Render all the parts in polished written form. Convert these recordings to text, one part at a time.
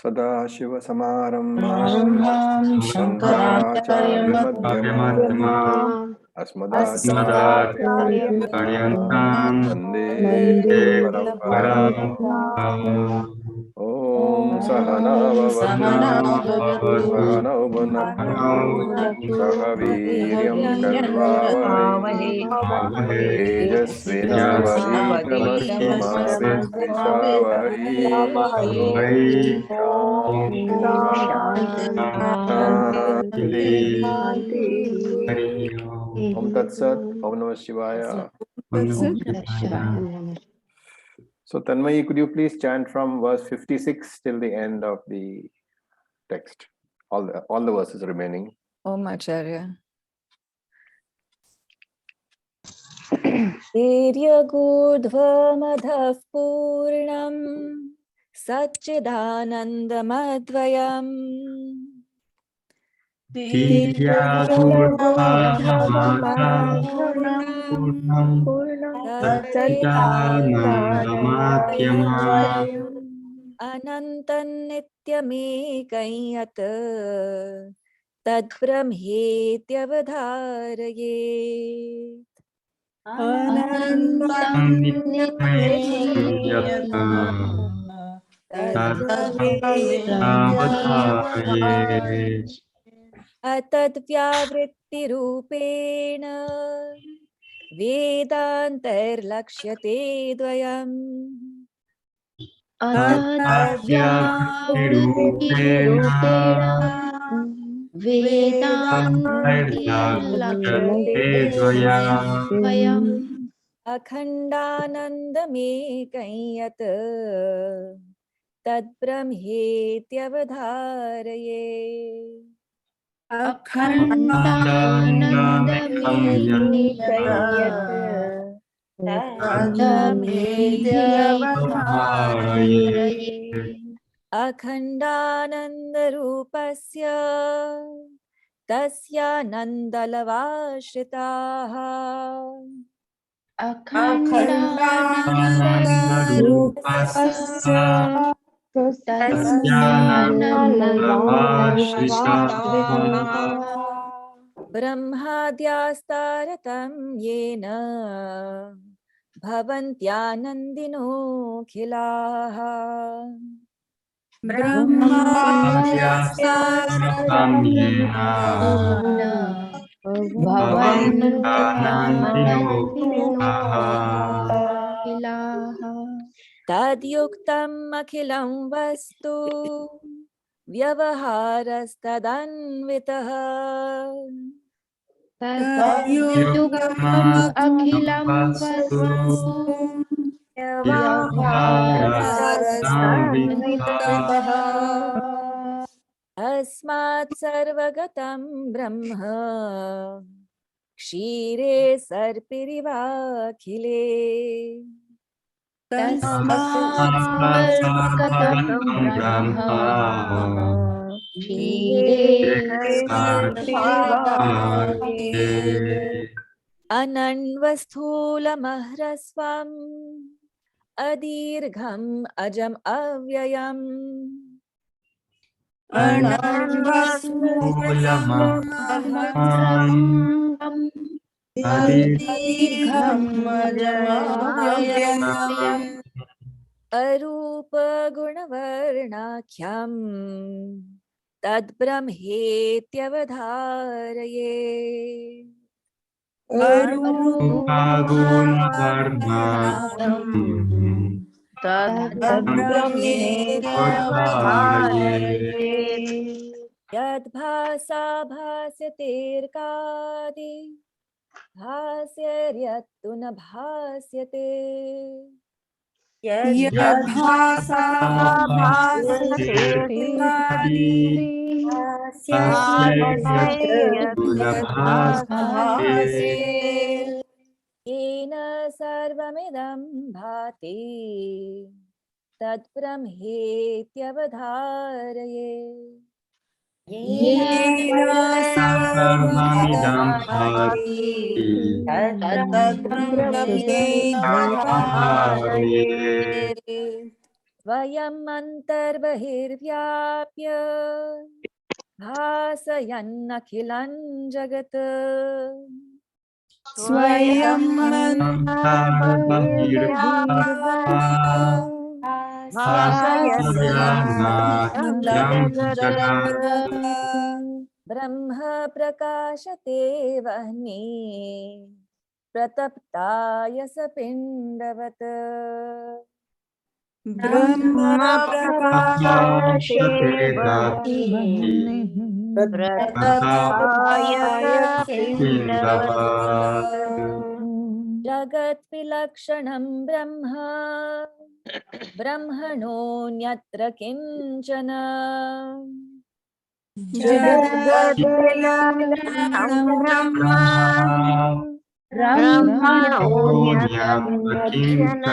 सदाशिवसमारम्भां शङ्कराचार्यमध्यमाम् अस्मदाचार्यपर्यन्तां वन्दे गुरुपरम्पराम्। ॐ सहना भवतु सहनौ भुनक्तु सह वीर्यं कर्वावहै तेजस्विनावधीतमस्तु मा विद्विषावहै। Om Tat Sat. Om Namah Shivaya. So Tanmay, could you please chant from verse 56 till the end of the text? All the verses remaining. Om Acharya. Tiryagurdhvamadhav purnam Satchidanandamadvayam Tiryagurdhvamadhav purnam Satchidanandamadhyamam Anantan nityamekayat Tadbrahmetyavadharayet Anantam nityamekayat Tadbrahmetyavadharayet Atadvyavrittirupena Vedantarlaksyate dvayam Atadvyavrittirupena Vedantarlaksyate dvayam Akhandanandamekayat Tadbrahmetyavadharayet Akhandanandamekayat Tadbrahmetyavadharayet Akhandanandarupasya Tasya nandalavashritaha Akhandanandarupasya Tasya nandalavashritaha Brahmadyastaratam yena Bhavantyanandino khilaha Brahmadyastaratam yena Bhavantyanandino khilaha Tadyuktam akhilam vastu Vyavaharastadhanvitaha Tadyuktam akhilam vastu Vyavaharastadhanvitaha Asmat sarvagatam brahma Kshire sarpirivakhile Tasmat sarvagatam brahma Kshire sarpirivakhile Ananvasthulamahrasvam Adirgham ajam avyayam Ananvasthulamahram Adirgham ajamavyayam Arupa gunavarnakhyam Tadbrahmetyavadharayet Arupa gunavarnakhyam Tadbrahmetyavadharayet Yadbhasa bhasyaterkadi Bhasyaryattu na bhasyate Yadbhasa bhasyate Bhasyaryattu na bhasyate Yena sarvamidam bhati Tadbrahmetyavadharayet Yena sarvamidam bhati Tadbrahmetyavadharayet स्वयम् अन्तर्बहिर्व्याप्य भासयन्नखिलं जगत् स्वयं ब्रह्म प्रकाशते वह्नि प्रतप्ताय स पिण्डवत् ब्रह्म प्रकाशते वह्निः प्रतप्ताय पिण्डवत्। जगत्विलक्षणं ब्रह्म ब्रह्मणोऽन्यत्र किञ्चन जगद्विलक्षणं ब्रह्म ब्रह्मणोऽन्यत्र किञ्चन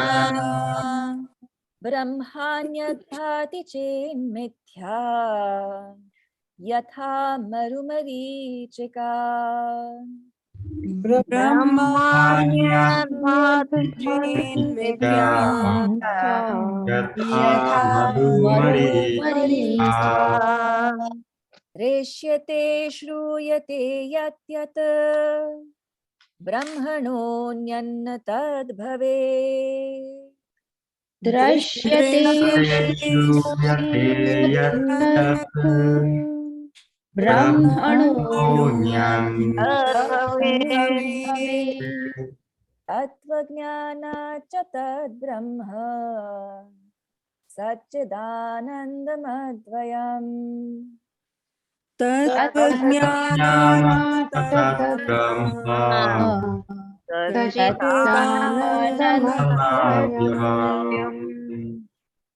ब्रह्मान्यद्भाति चेन्मिथ्या यथा मरुमरीचिका ब्रह्मान्यद्भाति चेन्मिथ्या यथा मरुमरीचिका दृश्यते श्रूयते यत् ब्रह्मणोऽन्यन्न तद्भवेत् दृश्यते श्रूयते यत् ब्रह्मणोऽन्यन्न तद्भवेत्। तत्त्वज्ञानाच्च तद्ब्रह्म सच्चिदानन्दमद्वयम् तत्त्वज्ञानाच्च तद्ब्रह्म सच्चिदानन्दमद्वयम्।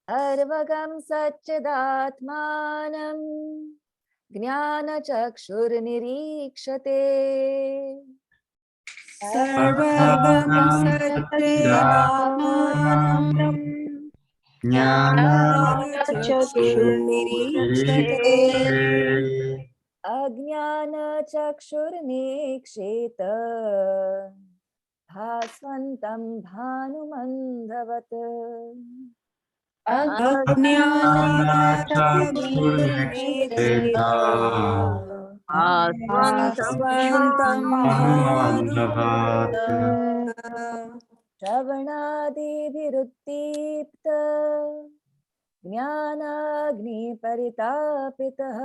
सर्वगं सच्चिदात्मानं ज्ञानचक्षुर्निरीक्षते सर्वगं सच्चिदात्मानं ज्ञानचक्षुर्निरीक्षते अज्ञानचक्षुर्निक्षेत भास्वन्तं भानुमन्धवत् अज्ञानचक्षुर्निरीक्षेत भास्वन्तं भानुमन्धवत्। श्रवणादिभिरुद्दीप्त ज्ञानाग्निपरितापितः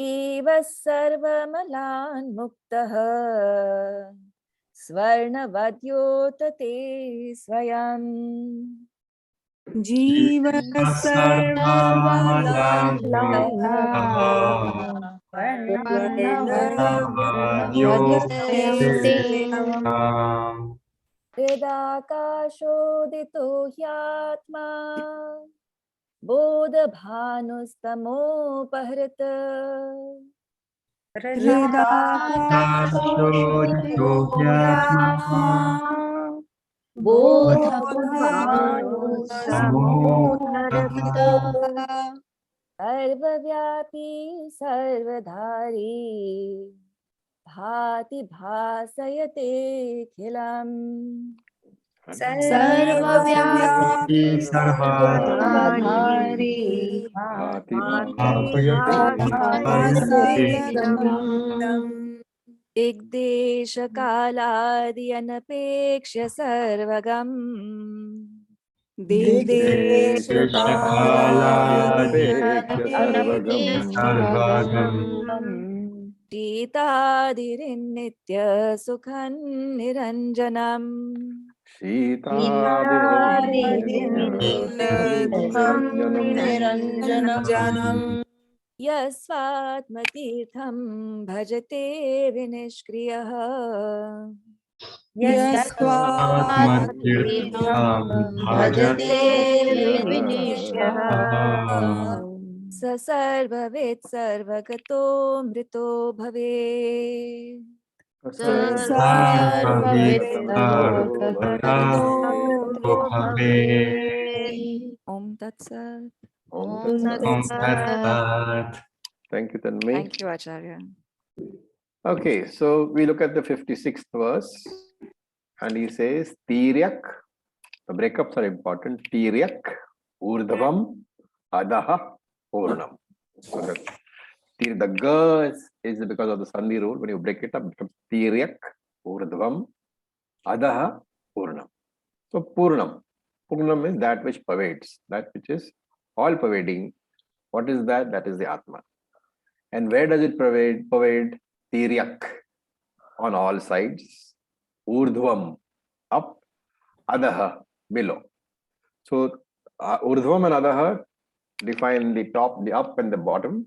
इव सर्वमलान्मुक्तः स्वर्णवद्योतते स्वयम् जीव हृदाकाशोदितो ह्यात्मा बोधभानुस्तमोपहृत सर्वव्यापी सर्वधारी भाति भासयतेऽखिलम् सर्वव्यापी सर्वधारी भाति भासयतेऽखिलम्। दिग्देशकालादि अनपेक्ष्य सर्वगम् शीतादिरिन्नित्य सुखं निरञ्जनम् यस्वात्मतीर्थं भजते विनिष्क्रियः स सर्ववित् सर्वगतो मृतो भवेत् ॐ तत्सत्। Om Om Tat Om Sat. Tat Sat. Tat. Thank you, Tanmay. Thank you, Acharya. Okay, so we look at the 56th verse, and he says, Tiryak. The breakups are important. Tiryak, Urdhavam, Adaha, Purnam. So the ga is because of the Sandhi rule. When you break it up, it becomes Tiryak, Urdhavam, Adaha, Purnam. So Purnam. Purnam is that which pervades, that which is all pervading. What is that? That is the Atma. And where does it pervade? Pervade Tiryak, on all sides, Urdhvam, up, Adaha, below. So Urdhvam and Adaha define the top, the up and the bottom,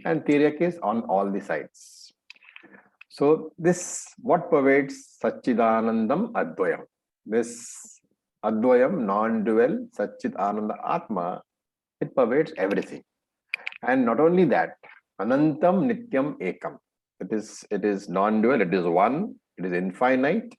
and Tiryak is on all the sides. So this, what pervades Satchidanandam Advayam. This Advayam, non-dual, Satchit Ananda Atma, it pervades everything. And not only that, Anantam Nityam Ekam. It is non-dual, it is one, it is infinite,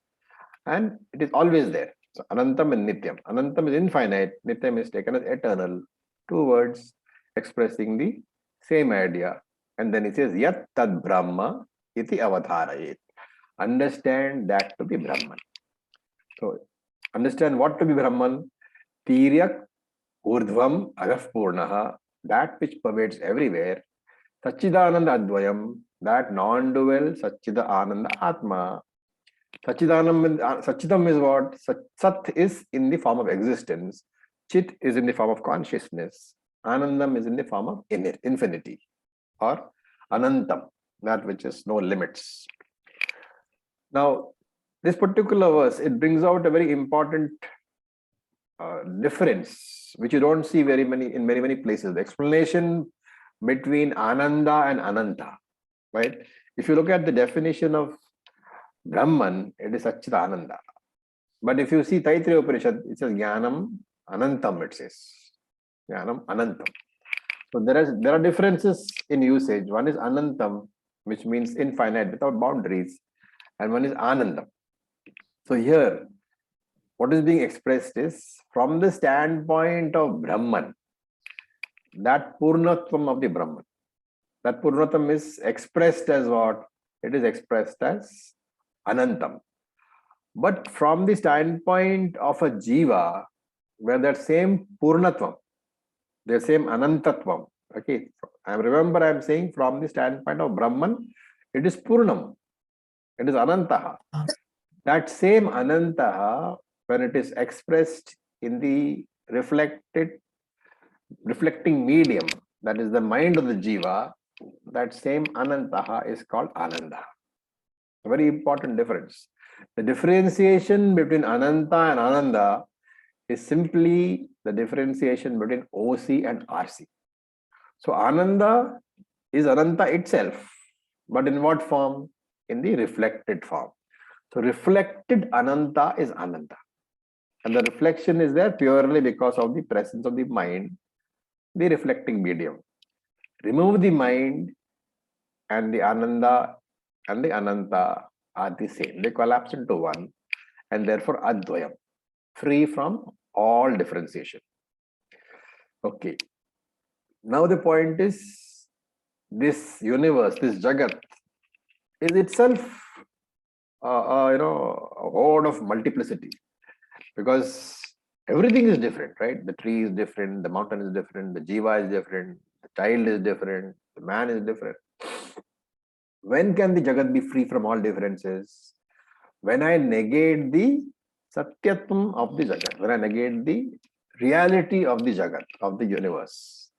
and it is always there. So Anantam and Nityam. Anantam is infinite, Nityam is taken as eternal. Two words expressing the same idea. And then he says, Yat Tad Brahma iti avatharayet. Understand that to be Brahman. So understand what to be Brahman. Tiryak Urdhvam Agaf Purnaha, that which pervades everywhere. Satchidananda Advayam, that non-dual Satchida Ananda Atma. Satchidam is what? Sat is in the form of existence. Chit is in the form of consciousness. Anandam is in the form of infinity, or Anantam, that which is no limits. Now, this particular verse, it brings out a very important difference, which you don't see in many places. The explanation between Ananda and Ananta, right? If you look at the definition of Brahman, it is Satchidananda. But if you see Taittiriya Upanishad, it says Jnanam Anantam, it says. Jnanam Anantam. So there are differences in usage. One is Anantam, which means infinite, without boundaries. And one is Anandam. So here, what is being expressed is, from the standpoint of Brahman, that Purnatvam of the Brahman. That Purnatvam is expressed as what? It is expressed as Anantam. But from the standpoint of a Jiva, where that same Purnatvam, the same Anantatvam, okay, I'm saying from the standpoint of Brahman, it is Purnam, it is Anantaha. That same Anantaha, when it is expressed in the reflecting medium, that is the mind of the Jiva, that same Anantaha is called Ananda. A very important difference. The differentiation between Ananta and Ananda is simply the differentiation between OC and RC. So Ananda is Ananta itself, but in what form? In the reflected form. So reflected Ananta is Ananda. And the reflection is there purely because of the presence of the mind, the reflecting medium. Remove the mind, and the Ananda and the Ananta are the same. They collapse into one, and therefore Advayam, free from all differentiation. Okay. Now the point is, this universe, this Jagat, is itself a horde of multiplicity, because everything is different, right? The tree is different, the mountain is different, the Jiva is different, the child is different, the man is different. When can the Jagat be free from all differences? When I negate the Satyatvam of the Jagat, when I negate the reality of the Jagat, of the universe.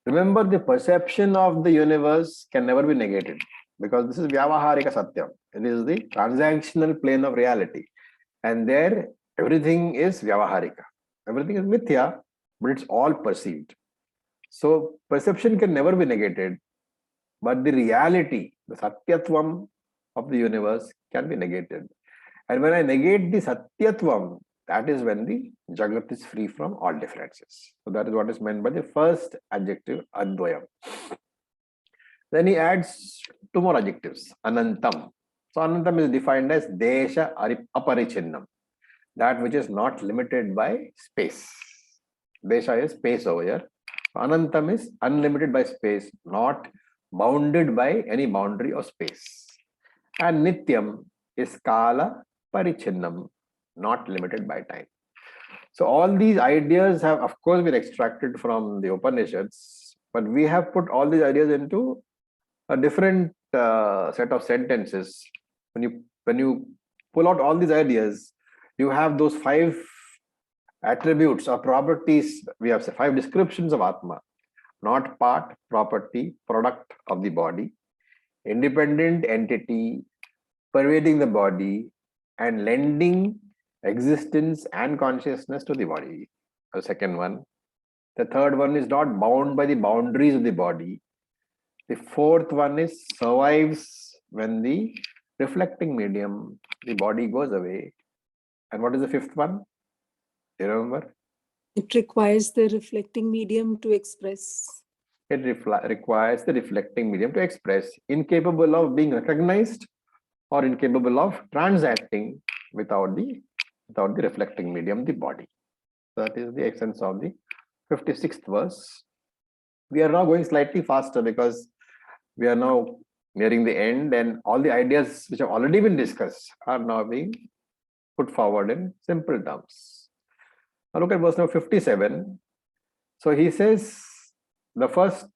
Remember, the perception of the universe can never be negated, because this is Vyavaharika Satyam. It is the transactional plane of reality. And there, everything is Vyavaharika. Everything is Mithya, but it's all perceived. So perception can never be negated, but the reality, the Satyatvam of the universe can be negated. And when I negate the Satyatvam, that is when the Jagat is free from all differences. So that is what is meant by the first adjective, Advayam. Then he adds two more adjectives, Anantam. So Anantam is defined as Desha Aparichinnam, that which is not limited by space. Desha is space over here, Anantam is unlimited by space, not bounded by any boundary or space. And Nityam is Kala Parichinnam, not limited by time. So all these ideas have, of course, been extracted from the Upanishads, but we have put all these ideas into a different set of sentences. When you pull out all these ideas, you have those 5 attributes or properties. We have 5 descriptions of Atma: not part, property, product of the body, independent entity, pervading the body, and lending existence and consciousness to the body. The second one. The third one is not bound by the boundaries of the body. The fourth one is survives when the reflecting medium, the body, goes away. And what is the fifth one? Do you remember? It requires the reflecting medium to express. It requires the reflecting medium to express, incapable of being recognized or incapable of transacting without the reflecting medium, the body. That is the essence of the 56th verse. We are now going slightly faster because we are now nearing the end, and all the ideas which have already been discussed are now being put forward in simple terms. Now look at verse number 57. So he says the first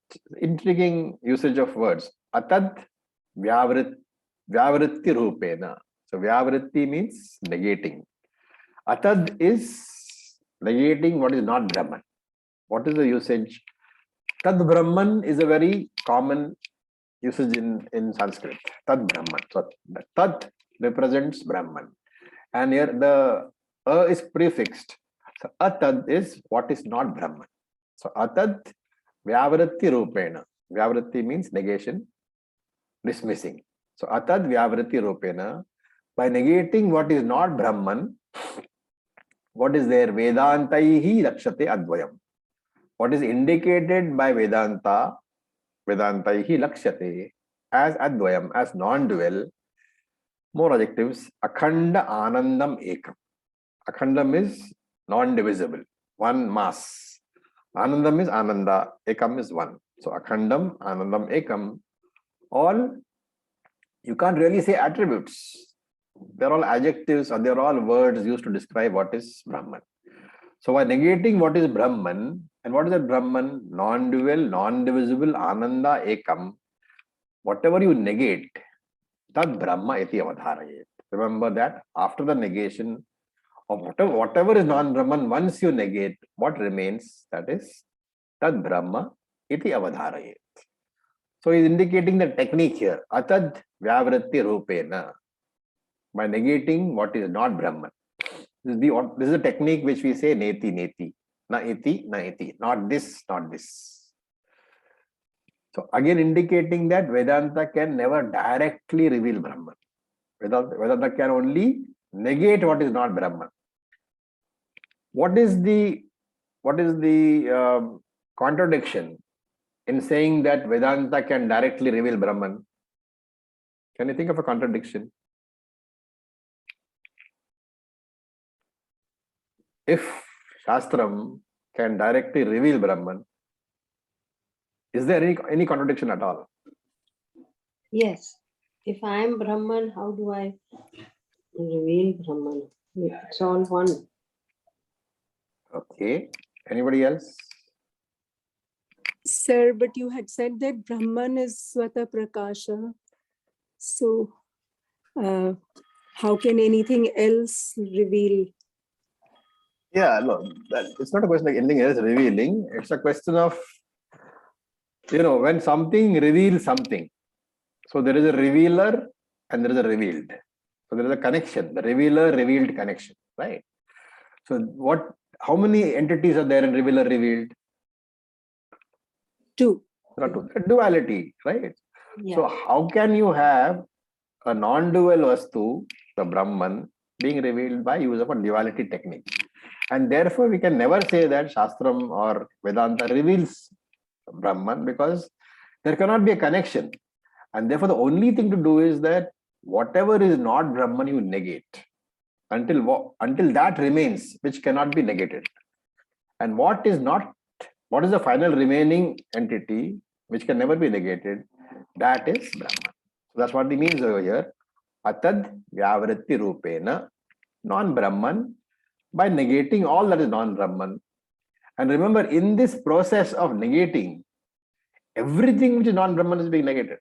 intriguing usage of words, atad vyavritti rupena. So vyavritti means negating. Atad is negating what is not Brahman. What is the usage? Tad Brahman is a very common usage in Sanskrit. Tad Brahman. So Tad represents Brahman. And here the is prefixed. So Atad is what is not Brahman. So Atad vyavritti rupena. Vyavritti means negation, dismissing. So Atad vyavritti rupena. By negating what is not Brahman, what is there? Vedantaihi lakshate advayam. What is indicated by Vedanta, Vedantaihi lakshate, as advayam, as non-dual. More adjectives: akhanda anandam ekam. Akhandam is non-divisible, one mass. Anandam is ananda, ekam is one. So akhandam, anandam, ekam. All, you can't really say attributes. They're all adjectives or they're all words used to describe what is Brahman. So by negating what is Brahman, and what is that Brahman? Non-dual, non-divisible, ananda, ekam. Whatever you negate, tad Brahma iti avadharayet. Remember that after the negation of whatever is non-Brahman, once you negate, what remains? That is tad Brahma iti avadharayet. So he's indicating the technique here. Atad vyavritti rupena. By negating what is not Brahman. This is a technique which we say neti, neti. Na iti, na iti. Not this, not this. So again indicating that Vedanta can never directly reveal Brahman. Vedanta can only negate what is not Brahman. What is the contradiction in saying that Vedanta can directly reveal Brahman? Can you think of a contradiction? If Shastram can directly reveal Brahman, is there any contradiction at all? Yes. If I am Brahman, how do I reveal Brahman? It's all one. Okay. Anybody else? Sir, but you had said that Brahman is Swata Prakasha. So how can anything else reveal? Yeah, no, it's not a question like anything else revealing. It's a question of, when something reveals something. So there is a revealer and there is a revealed. So there is a connection, the revealer revealed connection, right? So how many entities are there in revealer revealed? 2. There are 2. Duality, right? Yeah. So how can you have a non-dual vastu, the Brahman, being revealed by use of a duality technique? And therefore, we can never say that Shastram or Vedanta reveals Brahman, because there cannot be a connection. And therefore, the only thing to do is that whatever is not Brahman, you negate until that remains, which cannot be negated. And what is not What is the final remaining entity which can never be negated? That is Brahman. So that's what it means over here. Atad vyavritti rupena, non-Brahman, by negating all that is non-Brahman. And remember, in this process of negating, everything which is non-Brahman is being negated.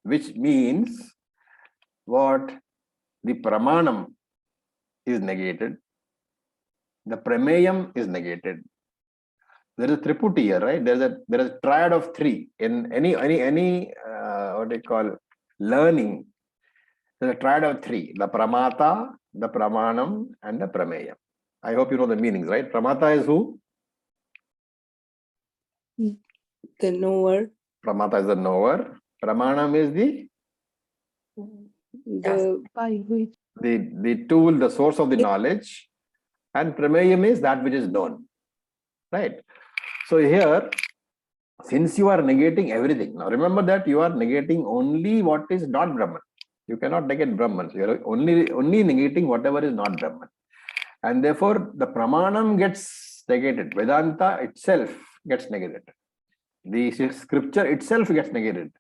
Which means what? The pramanam is negated. The prameyam is negated. There is a triputi here, right? There is a triad of three in any what do you call learning. There's a triad of three: the pramata, the pramanam, and the prameyam. I hope you know the meanings, right? Pramata is who? The knower. Pramata is the knower. Pramanam is the tool, the source of the knowledge, and prameyam is that which is known, right? So here, since you are negating everything, now remember that you are negating only what is not Brahman. You cannot negate Brahman. So you are only negating whatever is not Brahman, and therefore the pramanam gets negated. Vedanta itself gets negated. The scripture itself gets negated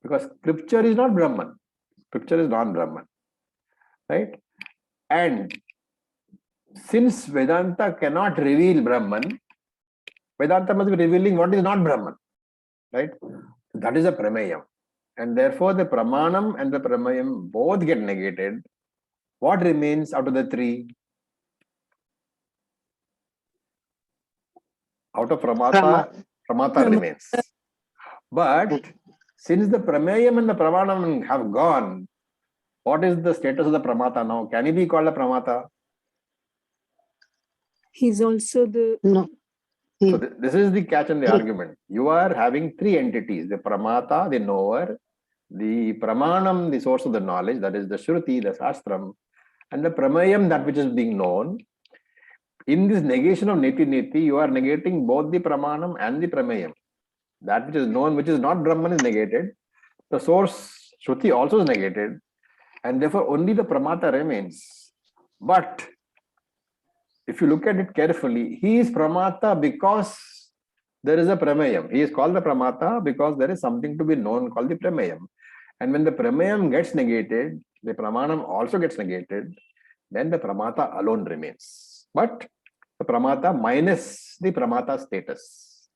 because scripture is not Brahman. Scripture is non-Brahman, right? And since Vedanta cannot reveal Brahman, Vedanta must be revealing what is not Brahman, right? That is a prameyam. And therefore the pramanam and the prameyam both get negated. What remains out of the three? Out of pramata remains. But since the prameyam and the pramanam have gone, what is the status of the pramata now? Can he be called a pramata? He's also the... No. So this is the catch in the argument. You are having three entities: the pramata, the knower, the pramanam, the source of the knowledge, that is the shruti, the shastram, and the prameyam, that which is being known. In this negation of neti, you are negating both the pramanam and the prameyam. That which is known, which is not Brahman, is negated. The source shruti also is negated, and therefore only the pramata remains. But if you look at it carefully, he is pramata because there is a prameyam. He is called the pramata because there is something to be known called the prameyam. And when the prameyam gets negated, the pramanam also gets negated, then the pramata alone remains. But the pramata minus the pramata status.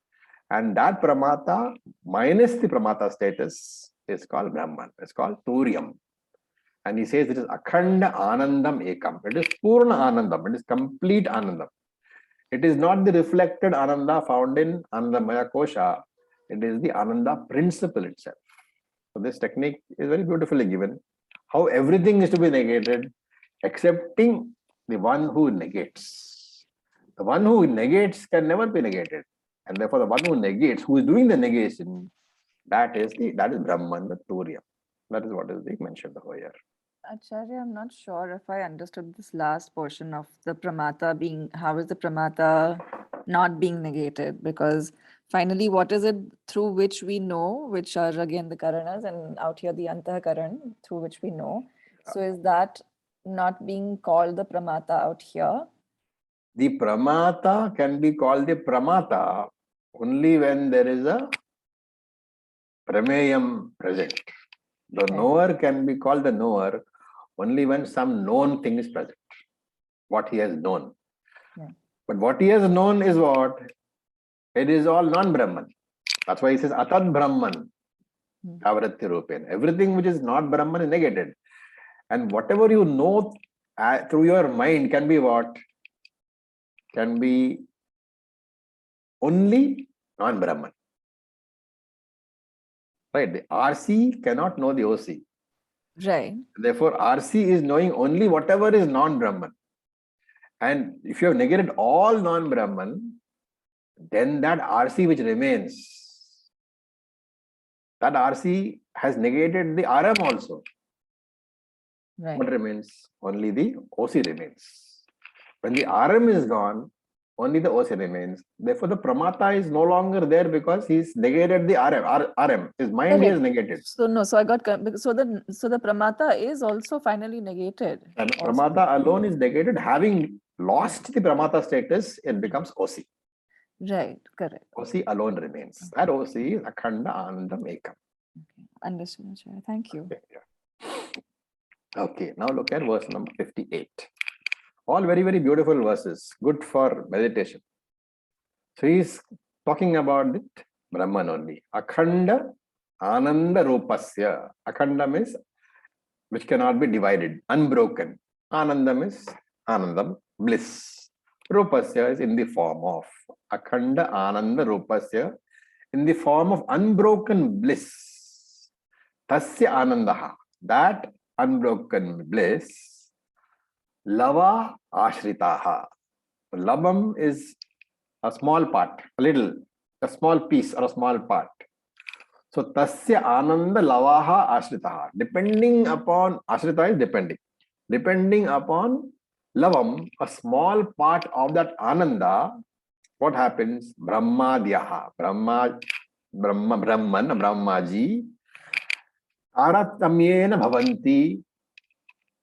And that pramata minus the pramata status is called Brahman. It's called Turyam. And he says it is Akhanda Anandam Ekam. It is Purna Anandam. It is complete Anandam. It is not the reflected Ananda found in Anandamaya Kosha. It is the Ananda principle itself. So this technique is very beautifully given. How everything is to be negated, excepting the one who negates. The one who negates can never be negated. And therefore the one who negates, who is doing the negation, that is Brahman, the Turiya. That is what is being mentioned over here. Acharya, I'm not sure if I understood this last portion of the pramata being, how is the pramata not being negated? Because finally, what is it through which we know, which are again the karanas, and out here the antahakaran, through which we know. So is that not being called the pramata out here? The pramata can be called the pramata only when there is a prameyam present. The knower can be called the knower only when some known thing is present, what he has known. Yeah. But what he has known is what? It is all non-Brahman. That's why he says Atad Brahman. Avritti Rupen. Everything which is not Brahman is negated. And whatever you know through your mind can be what? Can be only non-Brahman. Right? The RC cannot know the OC. Right. Therefore, RC is knowing only whatever is non-Brahman. And if you have negated all non-Brahman, then that RC which remains, that RC has negated the RM also. Right. What remains? Only the OC remains. When the RM is gone, only the OC remains. Therefore, the pramata is no longer there because he's negated the RM. His mind is negated. So no, so I got so the pramata is also finally negated. And pramata alone is negated. Having lost the pramata status, it becomes OC. Right, correct. OC alone remains. That OC is Akhanda Anandam Ekam. Okay. Understood, Acharya. Thank you. Okay, yeah. Okay, now look at verse number 58. All very, very beautiful verses, good for meditation. So he's talking about it, Brahman only. Akhanda Ananda Rupasya. Akhanda means which cannot be divided, unbroken. Anandam is Anandam, bliss. Rupasya is in the form of Akhanda Ananda Rupasya, in the form of unbroken bliss. Tasya Anandaha, that unbroken bliss, Lava Ashritaha. Labam is a small part, a small piece or a small part. So tasya ananda lavaha ashritaha. Depending upon, ashrita is depending upon lavam, a small part of that ananda, what happens? Brahmadyaha, Brahman, Brahmaji, taratamyena bhavanti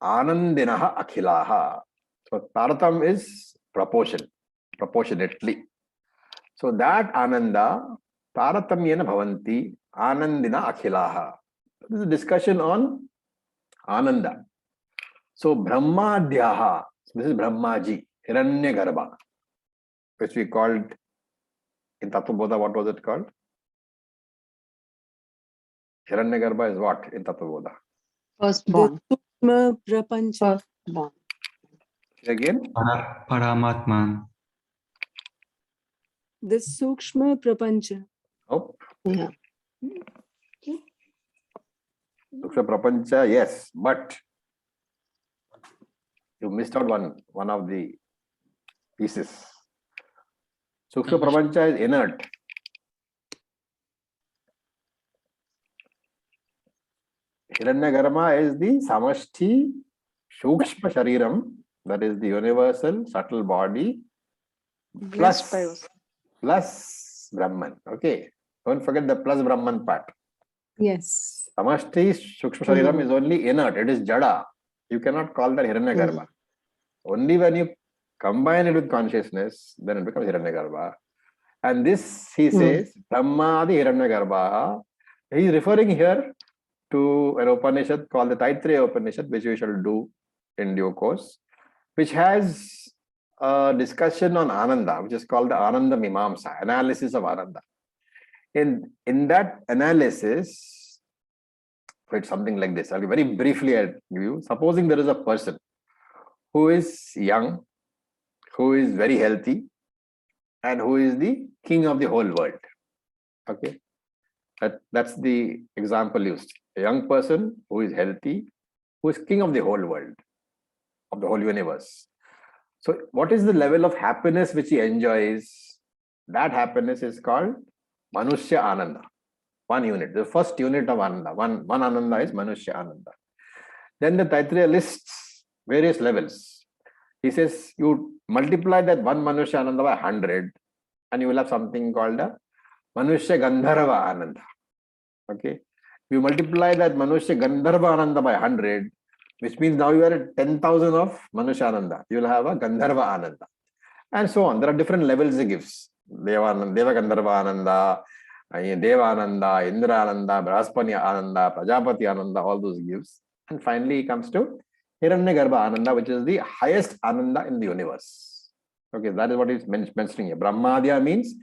anandinaha akhilaha. So taratam is proportionately. So that ananda, taratamyena bhavanti anandina akhilaha. This is a discussion on ananda. So brahmadyaha, this is Brahmaji, Hiranyagarbha, which we called in Atma Bodha, what was it called? Hiranyagarbha is what in Atma Bodha? Firstborn. The Sukshma Prapancha. Firstborn. Again? Paramatman. The Sukshma Prapancha. Oh, Yeah. Suksha Prapancha, yes, but you missed out one of the pieces. Suksha Prapancha is inert. Hiranyagarbha is the samashti Shukshma Shariram, that is the universal subtle body, plus Brahman. Okay, don't forget the plus Brahman part. Yes. Samashti Shukshma Shariram is only inert, it is Jada. You cannot call that Hiranyagarbha. Only when you combine it with consciousness, then it becomes Hiranyagarbha. And this, he says, Brahmadi Hiranyagarbha. He is referring here to an Upanishad called the Taittiriya Upanishad, which we shall do in due course, which has a discussion on Ananda, which is called the Ananda Mimamsa, analysis of Ananda. In that analysis, it's something like this. I'll very briefly give you. Supposing there is a person who is young, who is very healthy, and who is the king of the whole world. Okay, that's the example used. A young person who is healthy, who is king of the whole world, of the whole universe. So what is the level of happiness which he enjoys? That happiness is called Manushya Ananda. One unit, the first unit of Ananda. One Ananda is Manushya Ananda. Then the Taittiriya lists various levels. He says you multiply that one Manushya Ananda by 100 and you will have something called a Manushya Gandharva Ananda. Okay. You multiply that Manushya Gandharva Ananda by 100, which means now you are at 10,000 of Manushya Ananda. You will have a Gandharva Ananda. And so on. There are different levels he gives. Deva Gandharva Ananda, Deva Ananda, Indra Ananda, Brahaspani Ananda, Prajapati Ananda, all those gives. And finally he comes to Hiranyagarbha Ananda, which is the highest Ananda in the universe. Okay, that is what he's mentioning here. Brahmadya means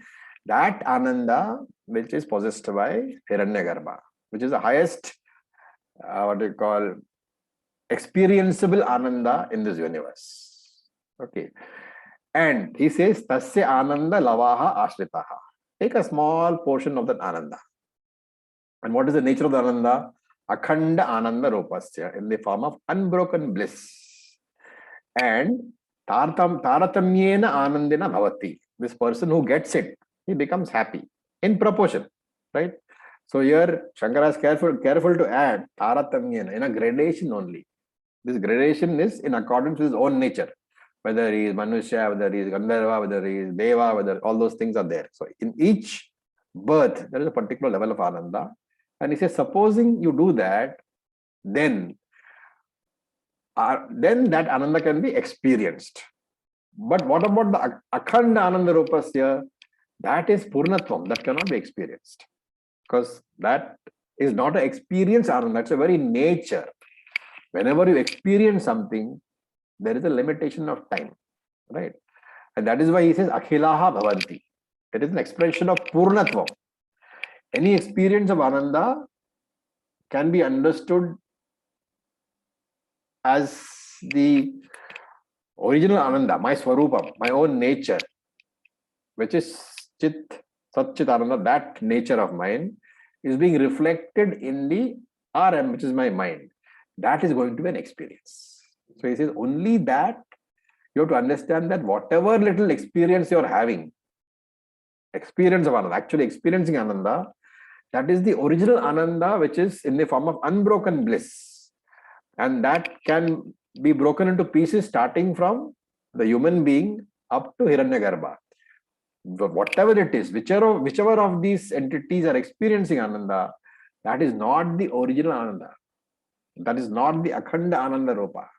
that Ananda which is possessed by Hiranyagarbha, which is the highest, what you call, experienceable Ananda in this universe. Okay. And he says, Tasya Ananda Lavaha Ashritaha. Take a small portion of that Ananda. And what is the nature of the Ananda? Akhanda Ananda Rupasya, in the form of unbroken bliss. And Taratamyena Anandina Bhavati. This person who gets it, he becomes happy in proportion, right? So here Shankara is careful to add Taratamyena in a gradation only. This gradation is in accordance with his own nature. Whether he is Manushya, whether he is Gandharva, whether he is Deva, whether all those things are there. So in each birth, there is a particular level of Ananda. And he says, supposing you do that, then that Ananda can be experienced. But what about the Akhanda Ananda Rupasya? That is Purnatvam, that cannot be experienced. Because that is not an experience, Ananda, that's a very nature. Whenever you experience something, there is a limitation of time, right? And that is why he says Akhilaha Bhavanti. It is an expression of Purnatvam. Any experience of Ananda can be understood as the original Ananda, my Swarupam, my own nature, which is Chit, Satchit Ananda, that nature of mine is being reflected in the RM, which is my mind. That is going to be an experience. So he says only that you have to understand that whatever little experience you are having, experience of Ananda, actually experiencing Ananda, that is the original Ananda, which is in the form of unbroken bliss. And that can be broken into pieces starting from the human being up to Hiranyagarbha. Whatever it is, whichever of these entities are experiencing Ananda, that is not the original Ananda. That is not the Akhanda Ananda Rupa.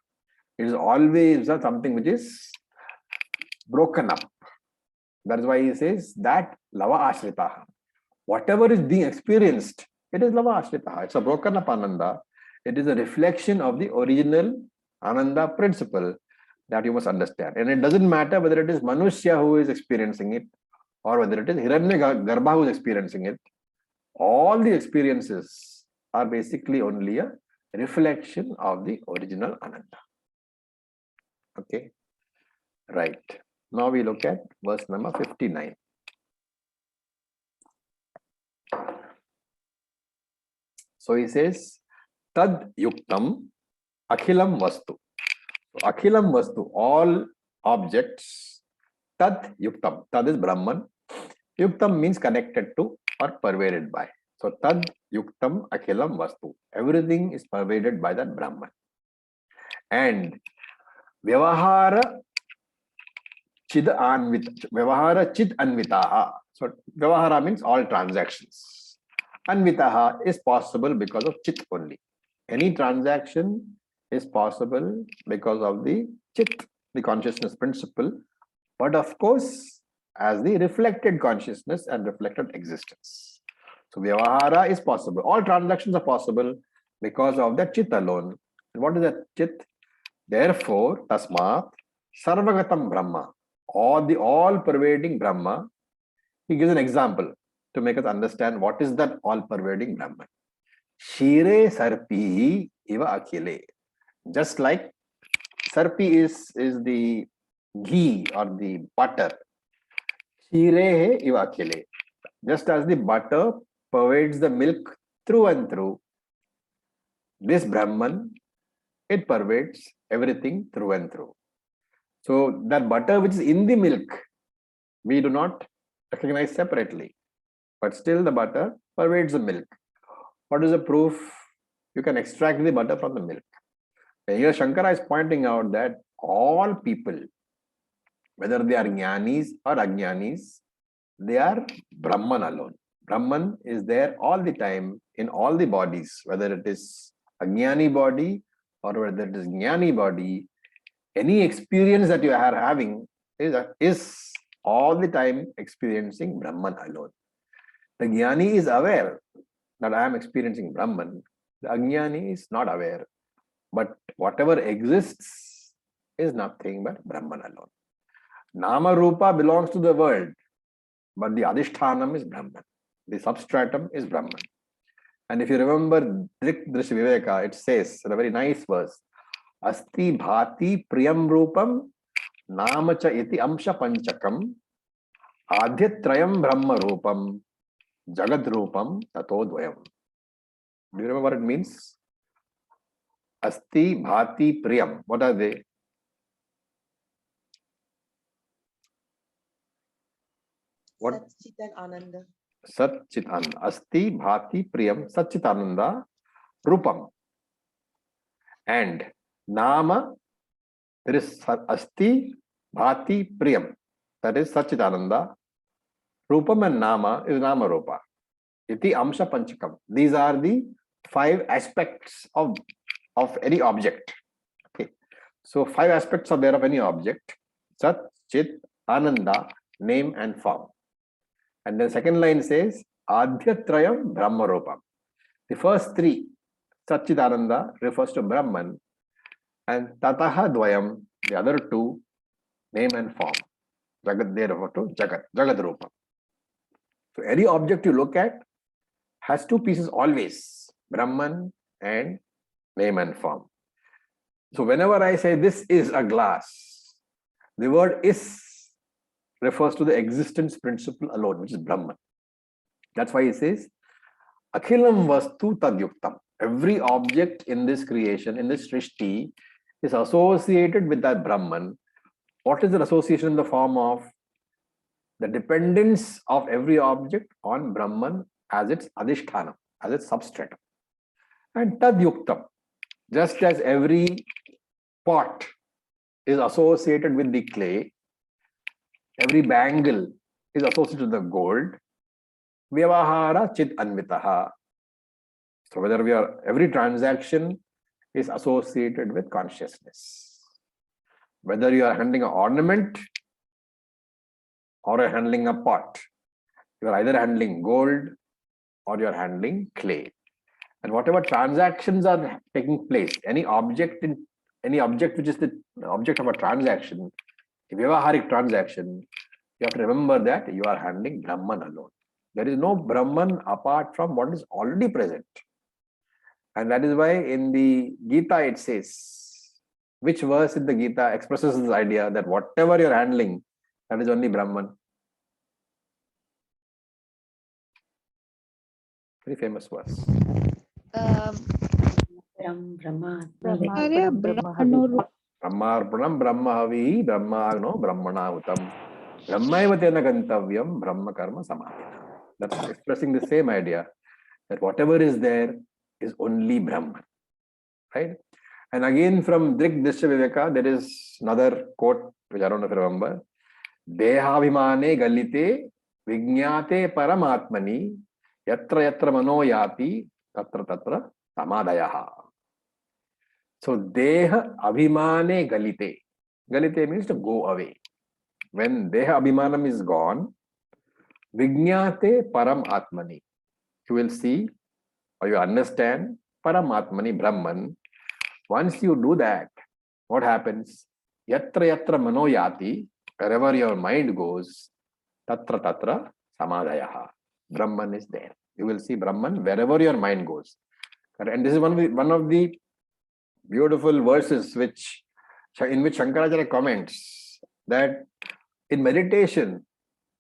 It is always something which is broken up. That is why he says that Lava Ashritaha. Whatever is being experienced, it is Lava Ashritaha. It's a broken up Ananda. It is a reflection of the original Ananda principle that you must understand. And it doesn't matter whether it is Manushya who is experiencing it or whether it is Hiranyagarbha who is experiencing it. All the experiences are basically only a reflection of the original Ananda. Okay, right. Now we look at verse number 59. So he says, Tad Yuktam Akhilam Vastu. So Akhilam Vastu, all objects, Tad Yuktam. Tad is Brahman. Yuktam means connected to or pervaded by. So Tad Yuktam Akhilam Vastu. Everything is pervaded by that Brahman. And Vyavahara Chid Anvitaha. So Vyavahara means all transactions. Anvitaha is possible because of Chit only. Any transaction is possible because of the Chit, the consciousness principle, but of course as the reflected consciousness and reflected existence. So Vyavahara is possible. All transactions are possible because of that Chit alone. And what is that Chit? Therefore, Tasmat Sarvagatam Brahma, or the all-pervading Brahma. He gives an example to make us understand what is that all-pervading Brahman. Shire Sarpi Iva Akhile. Just like Sarpi is the ghee or the butter. Shire Iva Akhile. Just as the butter pervades the milk through and through, this Brahman, it pervades everything through and through. So that butter which is in the milk, we do not recognize separately, but still the butter pervades the milk. What is the proof? You can extract the butter from the milk. And here Shankara is pointing out that all people, whether they are jnanis or ajnanis, they are Brahman alone. Brahman is there all the time in all the bodies, whether it is ajnani body or whether it is jnani body. Any experience that you are having is all the time experiencing Brahman alone. The jnani is aware that I am experiencing Brahman. The ajnani is not aware. But whatever exists is nothing but Brahman alone. Nama Rupa belongs to the world, but the Adhishthanam is Brahman. The substratum is Brahman. And if you remember Drik Drish Viveka, it says, a very nice verse, Asti Bhati Priyam Rupam Namacha Iti Amsha Panchakam Adhyatrayam Brahma Rupam Jagad Rupam Tato Dvayam. Do you remember what it means? Asti Bhati Priyam. What are they? What? Satchitananda. Satchitananda. Asti Bhati Priyam Satchitananda Rupam. And Nama, there is Asti Bhati Priyam. That is Satchitananda. Rupam and Nama is Nama Rupa. Iti Amsha Panchakam. These are the 5 aspects of any object. Okay. So 5 aspects are there of any object. Sat, Chit, Ananda, name and form. And then second line says, Adhyatrayam Brahma Rupam. The first three, Satchidananda, refers to Brahman, and Tataha Dvayam, the other two, name and form. Jagat, they refer to Jagat, Jagat Rupam. So any object you look at has two pieces always, Brahman and name and form. So whenever I say this is a glass, the word is refers to the existence principle alone, which is Brahman. That's why he says, Akhilam Vastu Tadyuktam. Every object in this creation, in this Srishti, is associated with that Brahman. What is the association in the form of? The dependence of every object on Brahman as its adhishthanam, as its substratum. And Tadyuktam, just as every pot is associated with the clay, every bangle is associated with the gold, Vyavahara Chit Anvitaha. So whether we are, every transaction is associated with consciousness. Whether you are handling an ornament or you're handling a pot, you are either handling gold or you're handling clay. And whatever transactions are taking place, any object which is the object of a transaction, a Vyavaharik transaction, you have to remember that you are handling Brahman alone. There is no Brahman apart from what is already present. And that is why in the Gita it says, which verse in the Gita expresses this idea that whatever you're handling, that is only Brahman. Very famous verse. Acharya, Brahmarpanam Brahmahavi Brahmagno Brahmana Utam Brahmaivatena Gantavyam Brahma Karma Samadhina. That's expressing the same idea that whatever is there is only Brahman. Right? And again from Drik Drisya Viveka, there is another quote which I don't know if you remember. Dehavimane Galite Vignate Paramatmani Yatra Yatra Manoyati Tatra Tatra Samadayaha. So Deha Abhimane Galite. Galite means to go away. When Deha Abhimanam is gone, Vignate Param Atmani. You will see or you understand Paramatmani Brahman. Once you do that, what happens? Yatra Yatra Manoyati, wherever your mind goes, Tatra Tatra Samadayaha. Brahman is there. You will see Brahman wherever your mind goes. And this is one of the beautiful verses in which Shankaracharya comments that in meditation,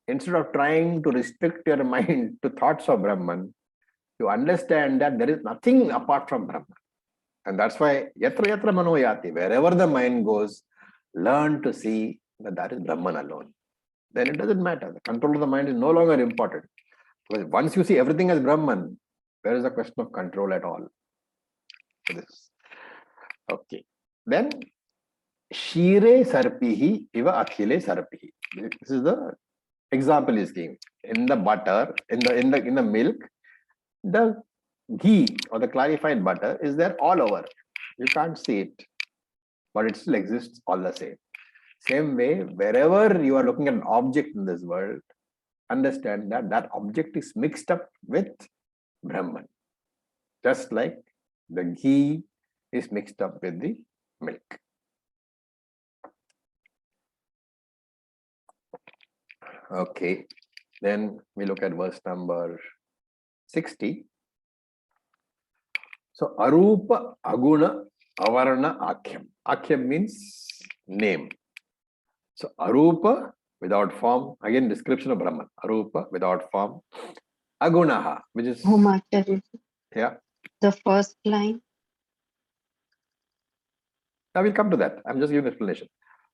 instead of trying to restrict your mind to thoughts of Brahman, you understand that there is nothing apart from Brahman. And that's why Yatra Yatra Manoyati, wherever the mind goes, learn to see that that is Brahman alone. Then it doesn't matter. The control of the mind is no longer important. Because once you see everything as Brahman, where is the question of control at all? So this. Okay. Then Shire Sarpihi Iva Akhile Sarpihi. This is the example is given. In the butter, in the milk, the ghee or the clarified butter is there all over. You can't see it, but it still exists all the same. Same way, wherever you are looking at an object in this world, understand that that object is mixed up with Brahman. Just like the ghee is mixed up with the milk. Okay, then we look at verse number 60. So, Arupa, Aguna, Avarana, Akhyam. Akhyam means name. So, Arupa without form, again description of Brahman. Arupa without form. Agunaha, which is, yeah. The first line. I will come to that. I'm just giving explanation.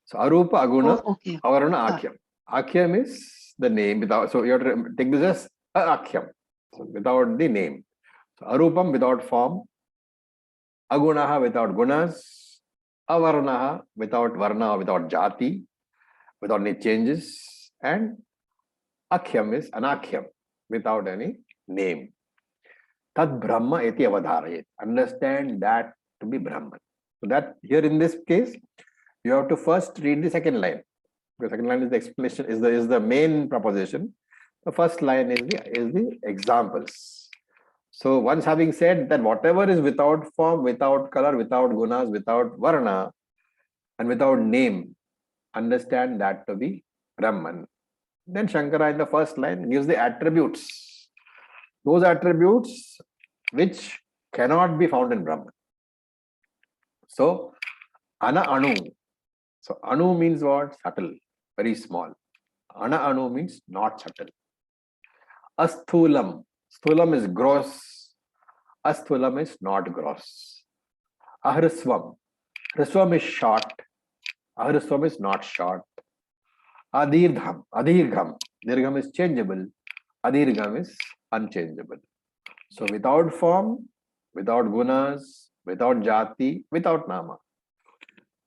So, Arupa, Aguna, Okay. Avarana, Akhyam. Akhyam is the name without, so you have to take this as Akhyam, so without the name. So, Arupam without form. Agunaha without gunas, Avarnaha without varna, without jati, without any changes, and Akhyam is Anakhyam, without any name. Tad Brahma eti avadharayet. Understand that to be Brahman. So that here in this case, you have to first read the second line. The second line is the explanation, is the main proposition. The first line is the examples. So once having said that whatever is without form, without color, without gunas, without varna, and without name, understand that to be Brahman. Then Shankara in the first line gives the attributes. Those attributes which cannot be found in Brahman. So, Ana Anu. So, Anu means what? Subtle, very small. Ana Anu means not subtle. Asthulam. Sthulam is gross. Asthulam is not gross. Ahriswam. Hriswam is short. Ahriswam is not short. Adirgham. Adirgham. Dirgham is changeable. Adirgham is unchangeable. So without form, without gunas, without jati, without nama.